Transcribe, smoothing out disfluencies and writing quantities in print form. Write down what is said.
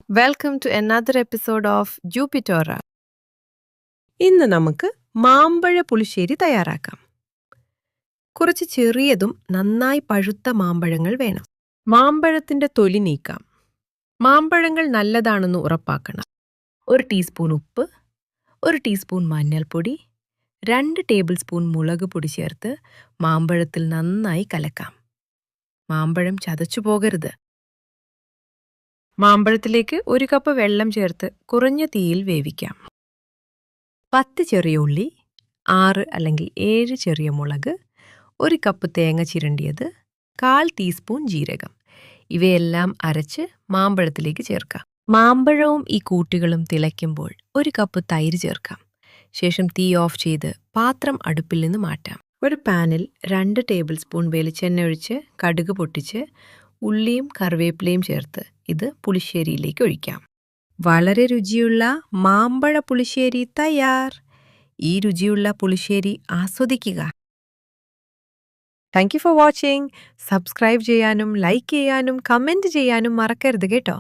Welcome to another episode of Jupiter. ഇന്ന് നമുക്ക് മാമ്പഴ പുളിശ്ശേരി തയ്യാറാക്കാം. കുറച്ച് ചെറിയതും നന്നായി പഴുത്ത മാമ്പഴങ്ങൾ വേണം. മാമ്പഴത്തിന്റെ തൊലി നീക്കാം. മാമ്പഴങ്ങൾ നല്ലതാണെന്ന് ഉറപ്പാക്കണം. 1 ടീസ്പൂൺ ഉപ്പ്, 1 ടീസ്പൂൺ മഞ്ഞൾപ്പൊടി, 2 ടേബിൾ സ്പൂൺ മുളക് പൊടി ചേർത്ത് മാമ്പഴത്തിൽ നന്നായി കലക്കാം. മാമ്പഴം ചതച്ചു പോകരുത്. മാമ്പഴത്തിലേക്ക് 1 കപ്പ് വെള്ളം ചേർത്ത് കുറഞ്ഞ തീയിൽ വേവിക്കാം. 10 ചെറിയ ഉള്ളി, 6 അല്ലെങ്കിൽ 7 ചെറിയ മുളക്, 1 കപ്പ് തേങ്ങ ചിരണ്ടിയത്, 1/4 ടീസ്പൂൺ ജീരകം ഇവയെല്ലാം അരച്ച് മാമ്പഴത്തിലേക്ക് ചേർക്കാം. മാമ്പഴവും ഈ കൂട്ടുകളും തിളയ്ക്കുമ്പോൾ 1 കപ്പ് തൈര് ചേർക്കാം. ശേഷം തീ ഓഫ് ചെയ്ത് പാത്രം അടുപ്പിൽ നിന്ന് മാറ്റാം. ഒരു പാനിൽ 2 ടേബിൾ സ്പൂൺ വെളിച്ചെണ്ണ ഒഴിച്ച് കടുക് പൊട്ടിച്ച് ഉള്ളിയും കറിവേപ്പിലയും ചേർത്ത് ഇത് പുളിശ്ശേരിയിലേക്ക് ഒഴിക്കാം. വളരെ രുചിയുള്ള മാമ്പഴ പുളിശ്ശേരി തയ്യാർ. ഈ രുചിയുള്ള പുളിശ്ശേരി ആസ്വദിക്കുക. Thank you for watching. Subscribe ചെയ്യാനും ലൈക്ക് ചെയ്യാനും കമൻറ്റ് ചെയ്യാനും മറക്കരുത് കേട്ടോ.